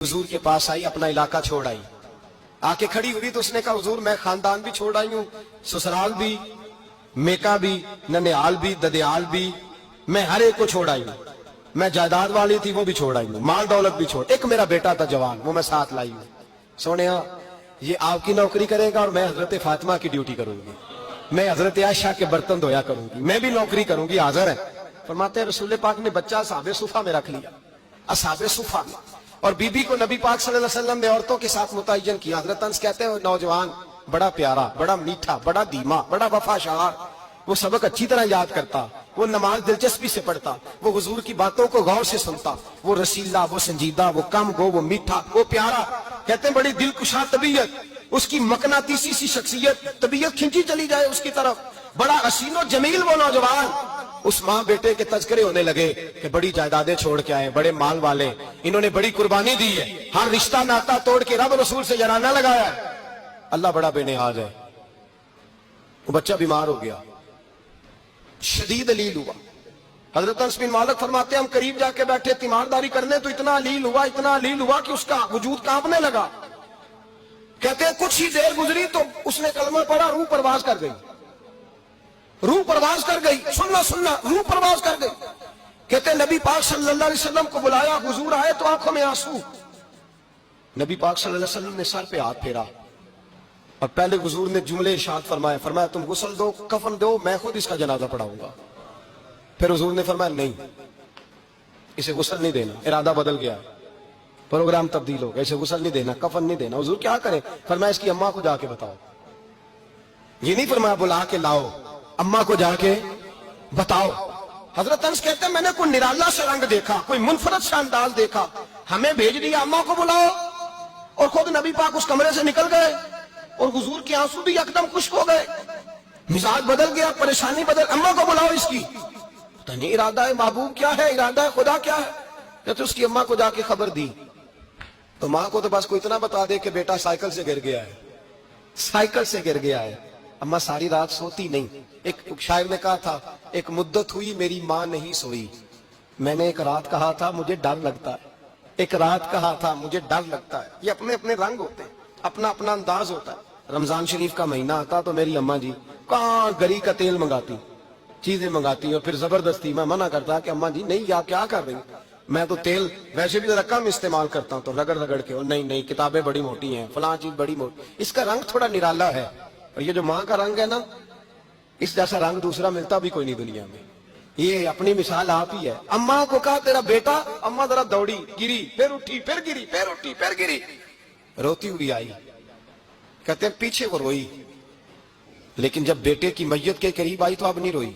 حضور کے پاس آئی, اپنا علاقہ چھوڑ آئی, آ کے کھڑی ہوئی تو اس نے کہا حضور میں خاندان بھی چھوڑ آئی ہوں, سسرال بھی, میکا بھی, ننیال بھی, ددیال بھی, میں ہر ایک کو چھوڑ آئی ہوں. میں جائیداد والی تھی وہ بھی چھوڑ آئی ہوں, مال دولت بھی چھوڑ, ایک میرا بیٹا تھا جوان وہ میں ساتھ لائی ہوں. سونیا یہ آپ کی نوکری کرے گا اور میں حضرت فاطمہ کی ڈیوٹی کروں گی, میں حضرت عائشہ کے برتن دھویا کروں گی, میں بھی نوکری کروں گی, حاضر ہے. فرماتے ہیں رسول پاک نے بچہ اصحاب صفہ میں رکھ لیا, اصحاب صفہ میں, اور بی بی کو نبی پاک صلی اللہ علیہ وسلم نے عورتوں کے ساتھ متعین کیا. حضرت انس کہتے ہیں نوجوان بڑا پیارا, بڑا میٹھا, بڑا دھیما, بڑا وفاشار, وہ سبق اچھی طرح یاد کرتا, وہ نماز دلچسپی سے پڑھتا, وہ حضور کی باتوں کو غور سے سنتا, وہ رسیلا, وہ سنجیدہ, وہ کم گو, وہ میٹھا, وہ پیارا. کہتے ہیں بڑی دل کشا طبیعت, اس کی مقناطیسی سی شخصیت, طبیعت کھنچی چلی جائے اس کی طرف, بڑا حسین و جمیل وہ نوجوان. اس ماں بیٹے کے تذکرے ہونے لگے کہ بڑی جائیدادیں چھوڑ کے آئے, بڑے مال والے, انہوں نے بڑی قربانی دی ہے, ہر رشتہ ناتا توڑ کے رب رسول سے جرانہ لگایا ہے. اللہ بڑا بے نیاز ہے. وہ بچہ بیمار ہو گیا, شدید علیل ہوا. حضرت انس بن مالک فرماتے ہیں ہم قریب جا کے بیٹھے تیمارداری کرنے تو اتنا علیل ہوا, اتنا علیل ہوا کہ اس کا وجود کانپنے لگا. کہتے ہیں کچھ ہی دیر گزری تو اس نے کلمہ پڑھا, روح پرواز کر گئی, روح پرواز کر گئی, سننا روح پرواز کر گئی. کہتے ہیں نبی پاک صلی اللہ علیہ وسلم کو بلایا, حضور آئے تو آنکھوں میں آنسو. نبی پاک صلی اللہ علیہ وسلم نے سر پہ ہاتھ پھیرا اور پہلے حضور نے جملے ارشاد فرمایا تم غسل دو, کفن دو, میں خود اس کا جنازہ پڑھاؤں گا. پھر حضور نے فرمایا نہیں, اسے غسل نہیں دینا, ارادہ بدل گیا, پروگرام تبدیل ہو گیا, اسے غسل نہیں دینا, کفن نہیں دینا. حضور کیا کریں؟ فرمایا اس کی اماں کو جا کے بتاؤ. یہ نہیں فرمایا بلا کے لاؤ, اماں کو جا کے بتاؤ. حضرت انس کہتے ہیں میں نے کوئی نرالا سا رنگ دیکھا, کوئی منفرد سا انداز دیکھا, ہمیں بھیج دیا اماں کو بلاؤ, اور خود نبی پاک اس کمرے سے نکل گئے اور حضور کے آنسو بھی یکدم خشک ہو گئے, مزاج بدل گیا, پریشانی بدل. اماں کو بلاؤ اس کی, پتہ نہیں ارادہ ہے محبوب کیا ہے, ارادہ ہے خدا کیا ہے. کہتے اس کی اماں کو جا کے خبر دی تو ماں کو تو بس کوئی اتنا بتا دے کہ بیٹا سائیکل سے گر گیا ہے, سائیکل سے گر گیا ہے. اماں ساری رات سوتی نہیں. ایک شاعر نے کہا تھا ایک مدت ہوئی میری ماں نہیں سوئی, میں نے ایک رات کہا تھا مجھے ڈر لگتا ہے, ایک رات کہا تھا مجھے ڈر لگتا ہے. یہ اپنے اپنے رنگ ہوتے ہیں, اپنا اپنا انداز ہوتا ہے. رمضان شریف کا مہینہ آتا تو میری اماں جی کہاں گری کا تیل منگاتی, چیزیں منگاتی, اور پھر زبردستی میں منع کرتا کہ اماں جی نہیں آپ کیا کر رہی, میں تو تیل ویسے بھی ذرا کم استعمال کرتا ہوں, تو رگڑ رگڑ کے, اور نہیں کتابیں بڑی موٹی ہیں, فلاں چیز بڑی موٹی, اس کا رنگ تھوڑا نرالا ہے. اور یہ جو ماں کا رنگ ہے نا, اس جیسا رنگ دوسرا ملتا بھی کوئی نہیں دنیا میں. یہ اپنی مثال آپ ہی ہے. اماں کو کہا تیرا بیٹا, اماں ذرا دوڑی, گری, پھر اٹھی, پھر گری, پھر اٹھی, پھر گری, روتی ہوئی آئی. کہتے ہیں پیچھے وہ روئی, لیکن جب بیٹے کی میت کے قریب آئی تو اب نہیں روئی.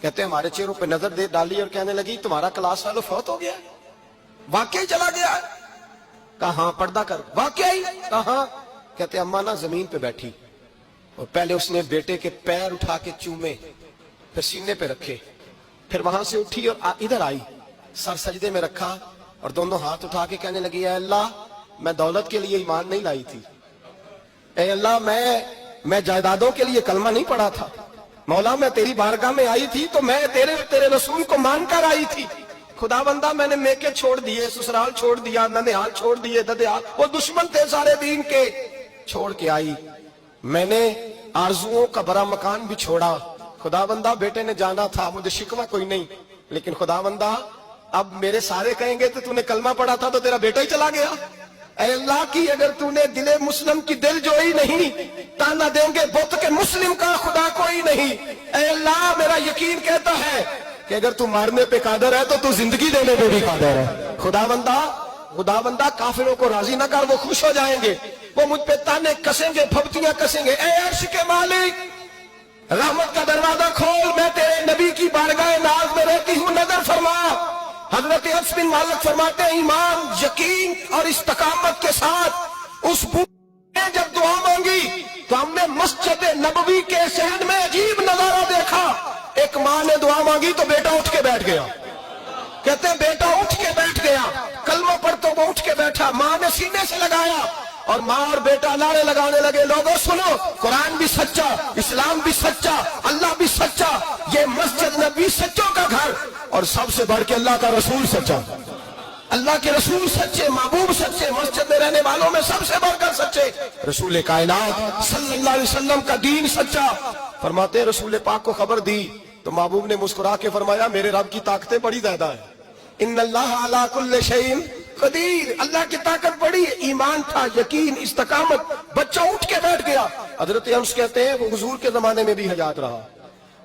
کہتے ہیں ہمارے چہروں پہ نظر دے ڈالی اور کہنے لگی تمہارا کلاس فیلو فوت ہو گیا, واقعی چلا گیا. کہاں پردہ کر, واقعی کہاں. کہتے ہیں اماں نا زمین پہ بیٹھی اور پہلے اس نے بیٹے کے پیر اٹھا کے چومے, پھر سینے پہ رکھے, پھر وہاں سے اٹھی اور ادھر آئی, سر سجدے میں رکھا اور دونوں ہاتھ اٹھا کے کہنے لگی اے اللہ میں دولت کے لیے ایمان نہیں لائی تھی, اے اللہ میں جائیدادوں کے لیے کلمہ نہیں پڑھا تھا, مولا میں تیری بارگاہ میں آئی تھی تو میں تیرے رسول کو مان کر آئی تھی. خدا بندہ میں نے میکے چھوڑ دیے, سسرال چھوڑ دیا, ننیال چھوڑ دیے, ددیال, وہ دشمن تھے سارے دین کے, چھوڑ کے آئی. میں نے آرزوؤں کا بڑا مکان بھی چھوڑا. خدا بندہ بیٹے نے جانا تھا, مجھے شکوہ کوئی نہیں, لیکن خدا بندہ اب میرے سارے کہیں گے تو نے کلمہ پڑھا تھا تو تیرا بیٹا ہی چلا گیا. اے اللہ کی اگر تو نے دل مسلم کی دل جوئی نہیں, تانا دیں گے بت کے مسلم کا خدا کوئی نہیں. اے اللہ میرا یقین کہتا ہے کہ اگر تو مارنے پہ قادر ہے تو زندگی دینے پہ بھی قادر ہے. خدا بندہ کافروں کو راضی نہ کر, وہ خوش ہو جائیں گے, وہ مجھ پہ تانے کسیں گے, پھپتیاں کسیں گے. اے عرش کے مالک رحمت کا دروازہ کھول, میں تیرے نبی کی بارگاہ ناز میں رہتی ہوں, نظر فرما. حضرت انس بن مالک فرماتے ہیں ایمان, یقین اور استقامت کے ساتھ اس بوڑھے نے جب دعا مانگی تو ہم نے مسجد نبوی کے صحن میں عجیب نظارہ دیکھا. ایک ماں نے دعا مانگی تو بیٹا اٹھ کے بیٹھ گیا. کہتے ہیں بیٹا اٹھ کے بیٹھ گیا, کلمہ پڑھ تو وہ اٹھ کے بیٹھا, ماں نے سینے سے لگایا اور ماں اور بیٹا نعرے لگانے لگے, لوگوں سنو قرآن بھی سچا, اسلام بھی سچا, اللہ بھی سچا, یہ مسجد نبی سچوں کا گھر, اور سب سے بڑھ کے اللہ کا رسول سچا. اللہ کے رسول سچے، محبوب سچے، مسجد میں رہنے والوں میں سب سے بڑھ کر سچے، رسول کائنات صلی اللہ علیہ وسلم کا دین سچا۔ فرماتے ہیں رسول پاک کو خبر دی تو محبوب نے مسکرا کے فرمایا میرے رب کی طاقتیں بڑی زیادہ ہیں، ان اللہ علی کل شیء قدیر، اللہ کی طاقت بڑی ہے۔ ایمان تھا، یقین، استقامت، بچہ اٹھ کے بیٹھ گیا۔ حضرت انس کہتے ہیں وہ حضور کے زمانے میں بھی حیات رہا،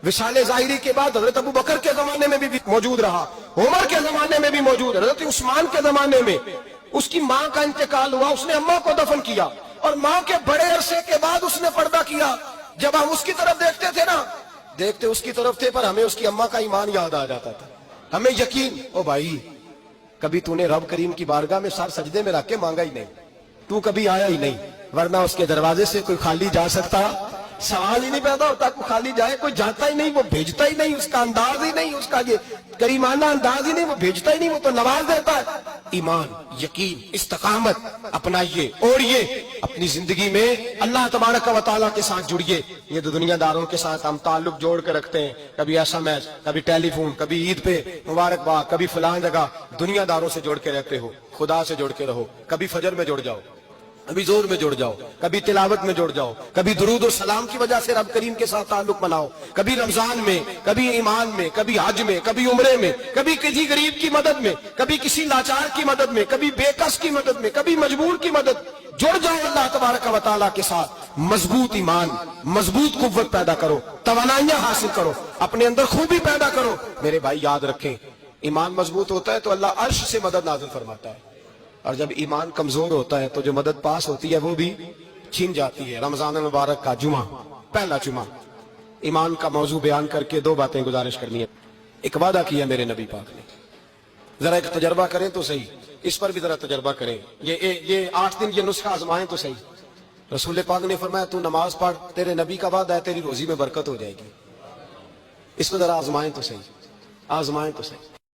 وصال ظاہری کے بعد حضرت ابو بکر کے زمانے میں بھی موجود رہا، عمر کے زمانے میں بھی موجود، حضرت عثمان کے زمانے میں اس کی ماں کا انتقال ہوا، اس نے اماں کو دفن کیا اور ماں کے بڑے عرصے کے بعد اس نے پردہ کیا۔ جب ہم اس کی طرف دیکھتے تھے نا، دیکھتے اس کی طرف تھے پر ہمیں اس کی اماں کا ایمان یاد آ جاتا تھا، ہمیں یقین۔ او بھائی کبھی تو نے رب کریم کی بارگاہ میں سر سجدے میں رکھ کے مانگا ہی نہیں، تو کبھی آیا ہی نہیں، ورنہ اس کے دروازے سے کوئی خالی جا سکتا؟ سوال ہی نہیں پیدا ہوتا کوئی خالی جائے، کوئی جاتا ہی نہیں، وہ بھیجتا ہی نہیں، اس کا انداز ہی نہیں، اس کا یہ کریمانہ انداز ہی نہیں، وہ بھیجتا ہی نہیں، وہ تو نواز دیتا ہے۔ ایمان، یقین، استقامت اپنائیے، اور یہ اپنی زندگی میں اللہ تبارک و تعالیٰ کے ساتھ جڑیے۔ یہ دنیا داروں کے ساتھ ہم تعلق جوڑ کے رکھتے ہیں، کبھی ایس ایم ایس، کبھی ٹیلی فون، کبھی عید پہ مبارکباد، کبھی فلاں جگہ، دنیا داروں سے جوڑ کے رہتے ہو، خدا سے جوڑ کے رہو۔ کبھی فجر میں جڑ جاؤ، کبھی زور میں جڑ جاؤ، کبھی تلاوت میں جڑ جاؤ، کبھی درود و سلام کی وجہ سے رب کریم کے ساتھ تعلق بناؤ، کبھی رمضان میں، کبھی ایمان میں، کبھی حج میں، کبھی عمرے میں، کبھی کسی غریب کی مدد میں، کبھی کسی لاچار کی مدد میں، کبھی بے کس کی مدد میں، کبھی مجبور کی مدد۔ جڑ جاؤ اللہ تبارک و تعالیٰ کے ساتھ، مضبوط ایمان، مضبوط قوت پیدا کرو، توانائیاں حاصل کرو، اپنے اندر خوبی پیدا کرو۔ میرے بھائی یاد رکھیں، ایمان مضبوط ہوتا ہے تو اللہ عرش سے مدد نازل فرماتا ہے، اور جب ایمان کمزور ہوتا ہے تو جو مدد پاس ہوتی ہے وہ بھی چھین جاتی ہے۔ رمضان المبارک کا جمعہ، پہلا جمعہ، ایمان کا موضوع بیان کر کے دو باتیں گزارش کرنی ہے۔ ایک وعدہ کیا میرے نبی پاک نے، ذرا ایک تجربہ کریں تو صحیح، اس پر بھی ذرا تجربہ کریں، یہ 8 دن یہ نسخہ آزمائیں تو صحیح۔ رسول پاک نے فرمایا تو نماز پڑھ، تیرے نبی کا وعدہ ہے تیری روزی میں برکت ہو جائے گی، اس کو ذرا آزمائیں تو صحیح، آزمائیں تو صحیح۔